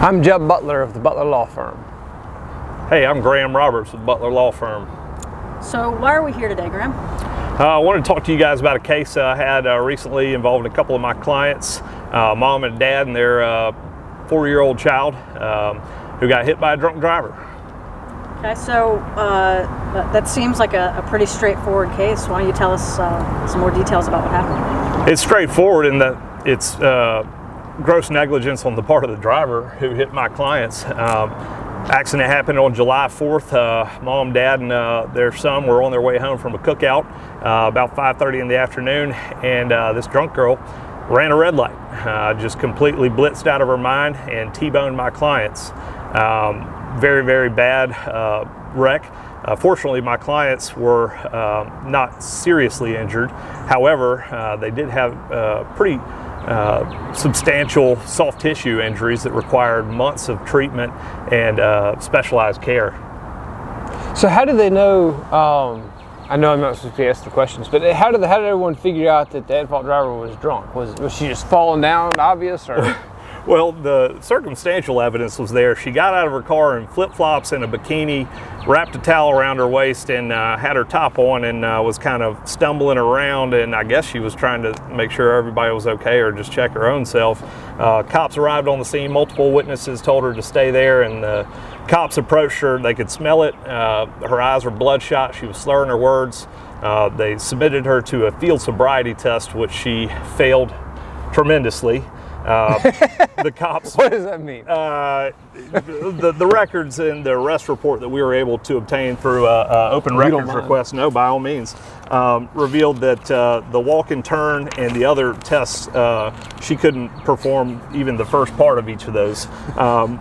I'm Jeb Butler of the Butler Law Firm. Hey, I'm Graham Roberts with Butler Law Firm. So why are we here today, Graham? I wanted to talk to you guys about a case I had recently involving a couple of my clients, mom and dad and their 4-year-old child who got hit by a drunk driver. Okay, so that seems like a pretty straightforward case. Why don't you tell us some more details about what happened? It's straightforward in that it's gross negligence on the part of the driver who hit my clients. Accident happened on July 4th. Mom, dad, and their son were on their way home from a cookout about 5:30 in the afternoon, and this drunk girl ran a red light, just completely blitzed out of her mind and T-boned my clients. Very, very bad wreck. Fortunately, my clients were not seriously injured. However, they did have pretty substantial soft tissue injuries that required months of treatment and specialized care. So how did they know, I know I'm not supposed to ask the questions, but how did everyone figure out that the at-fault driver was drunk? Was she just falling down, obvious, or? Well, the circumstantial evidence was there. She got out of her car in flip-flops and a bikini, wrapped a towel around her waist, and had her top on, and was kind of stumbling around, and I guess she was trying to make sure everybody was okay or just check her own self. Cops arrived on the scene. Multiple witnesses told her to stay there, and the cops approached her. They could smell it. Her eyes were bloodshot. She was slurring her words. They submitted her to a field sobriety test, which she failed tremendously. The cops. What does that mean? The records in the arrest report that we were able to obtain through open records request, no, by all means, revealed that the walk and turn and the other tests, she couldn't perform even the first part of each of those,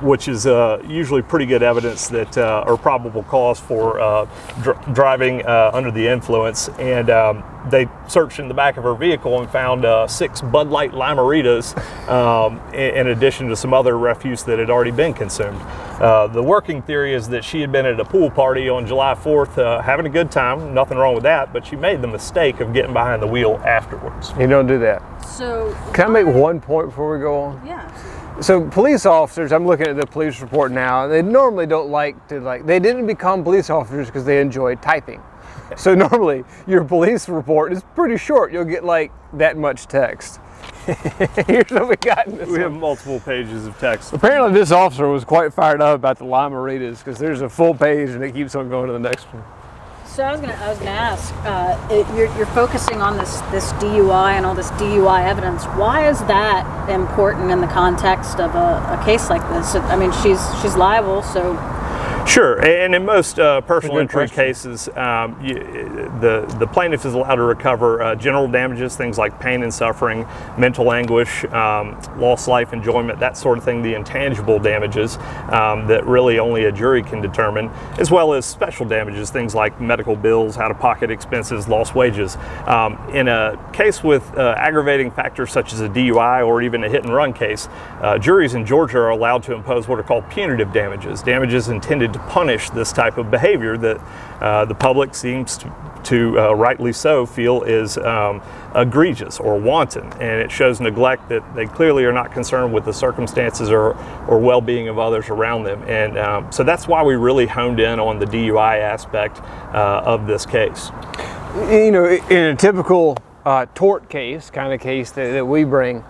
which is usually pretty good evidence that or probable cause for driving under the influence. And they searched in the back of her vehicle and found 6 Bud Light Limeritas, in addition to some other refuse that had already been consumed. The working theory is that she had been at a pool party on July 4th, having a good time, nothing wrong with that, but she made the mistake of getting behind the wheel afterwards. You don't do that. So can I make one point before we go on? Yeah. So police officers, I'm looking at the police report now, they normally don't they didn't become police officers because they enjoyed typing. So normally your police report is pretty short. You'll get like that much text. Here's what we got in this We have multiple pages of text. Apparently this officer was quite fired up about the Limeritas because there's a full page and it keeps on going to the next one. So I was gonna ask, you're focusing on this DUI and all this DUI evidence. Why is that important in the context of a case like this? I mean, she's liable, so. Sure, and in most personal injury cases, the plaintiff is allowed to recover general damages, things like pain and suffering, mental anguish, lost life enjoyment, that sort of thing, the intangible damages that really only a jury can determine, as well as special damages, things like medical bills, out-of-pocket expenses, lost wages. In a case with aggravating factors such as a DUI or even a hit-and-run case, juries in Georgia are allowed to impose what are called punitive damages, damages intended to punish this type of behavior that the public seems to rightly so feel is egregious or wanton, and it shows neglect that they clearly are not concerned with the circumstances or well-being of others around them. And so that's why we really honed in on the DUI aspect of this case. You know, in a typical tort case, kind of case that we bring,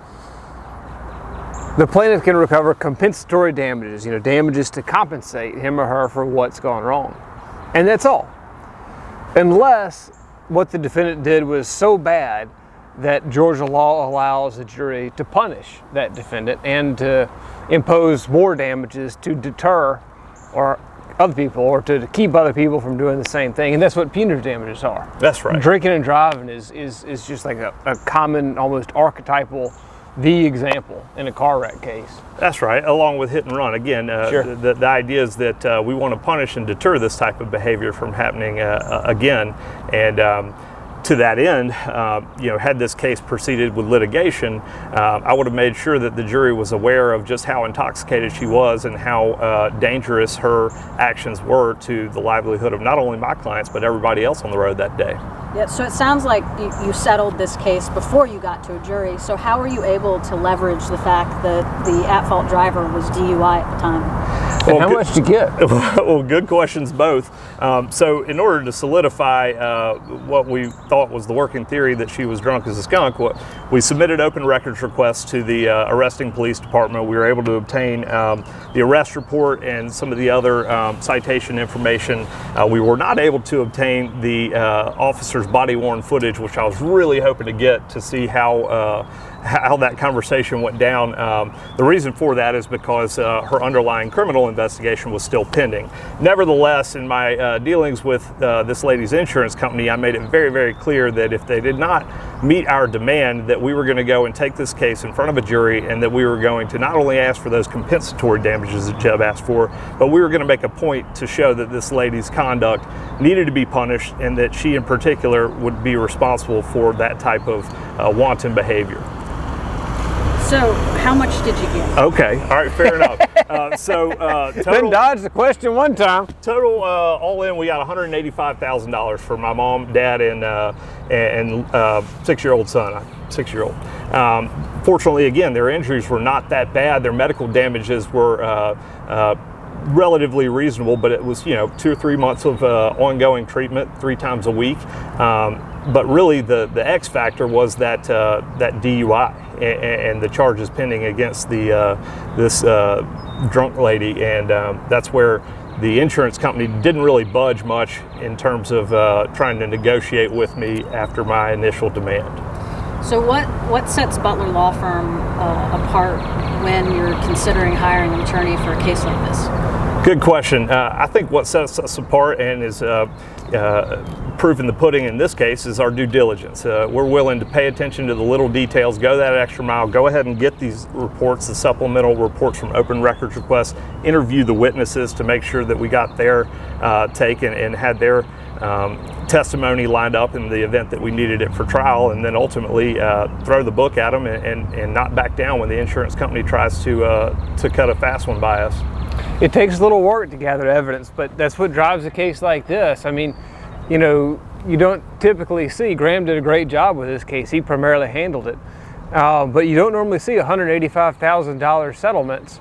the plaintiff can recover compensatory damages, damages to compensate him or her for what's gone wrong. And that's all. Unless what the defendant did was so bad that Georgia law allows the jury to punish that defendant and to impose more damages to deter or other people or to keep other people from doing the same thing. And that's what punitive damages are. That's right. Drinking and driving is just like a common, almost archetypal the example in a car wreck case. That's right, along with hit and run. Again, sure. the idea is that we want to punish and deter this type of behavior from happening again. And to that end, had this case proceeded with litigation, I would have made sure that the jury was aware of just how intoxicated she was and how dangerous her actions were to the livelihood of not only my clients, but everybody else on the road that day. Yeah, so it sounds like you settled this case before you got to a jury. So how were you able to leverage the fact that the at-fault driver was DUI at the time? And how much did you get? Well, good questions both. So in order to solidify what we thought was the working theory that she was drunk as a skunk, we submitted open records requests to the arresting police department. We were able to obtain the arrest report and some of the other citation information. We were not able to obtain the officer's body-worn footage, which I was really hoping to get to see how that conversation went down. The reason for that is because her underlying criminal investigation was still pending. Nevertheless, in my dealings with this lady's insurance company, I made it very, very clear that if they did not meet our demand, that we were going to go and take this case in front of a jury, and that we were going to not only ask for those compensatory damages that Jeb asked for, but we were going to make a point to show that this lady's conduct needed to be punished, and that she in particular would be responsible for that type of wanton behavior. So, how much did you get? Okay, all right, fair enough. Total, Couldn't dodge the question one time. Total, all in, we got $185,000 for my mom, dad, and 6-year-old son, 6-year-old. Fortunately, again, their injuries were not that bad. Their medical damages were relatively reasonable, but it was 2 or 3 months of ongoing treatment 3 times a week. But really, the X factor was that DUI and the charges pending against this drunk lady, and that's where the insurance company didn't really budge much in terms of trying to negotiate with me after my initial demand. So what sets Butler Law Firm apart when you're considering hiring an attorney for a case like this? Good question. I think what sets us apart and is proof in the pudding in this case is our due diligence. We're willing to pay attention to the little details, go that extra mile, go ahead and get these reports, the supplemental reports from open records requests, interview the witnesses to make sure that we got their take and had their testimony lined up in the event that we needed it for trial, and then ultimately throw the book at them and not back down when the insurance company tries to cut a fast one by us. It takes a little work to gather evidence, but that's what drives a case like this. I mean, you don't typically see, Graham did a great job with this case. He primarily handled it. But you don't normally see $185,000 settlements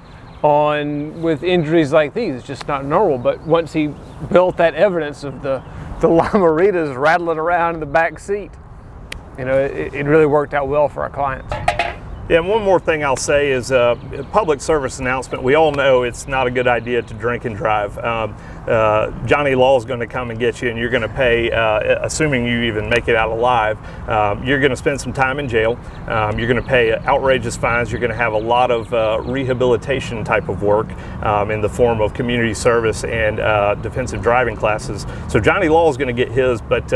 with injuries like these. It's just not normal. But once he built that evidence of the llama-ritas rattling around in the back seat, it really worked out well for our clients. Yeah, and one more thing I'll say is a public service announcement. We all know it's not a good idea to drink and drive. Johnny Law is going to come and get you, and you're going to pay, assuming you even make it out alive, you're going to spend some time in jail. You're going to pay outrageous fines. You're going to have a lot of rehabilitation type of work in the form of community service and defensive driving classes. So Johnny Law is going to get his, but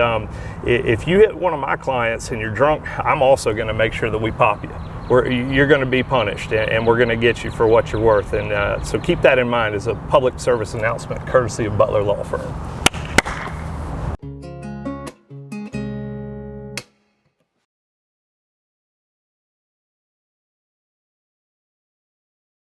if you hit one of my clients and you're drunk, I'm also going to make sure that we pop you. You're going to be punished, and we're going to get you for what you're worth. And so keep that in mind as a public service announcement courtesy of Butler Law Firm.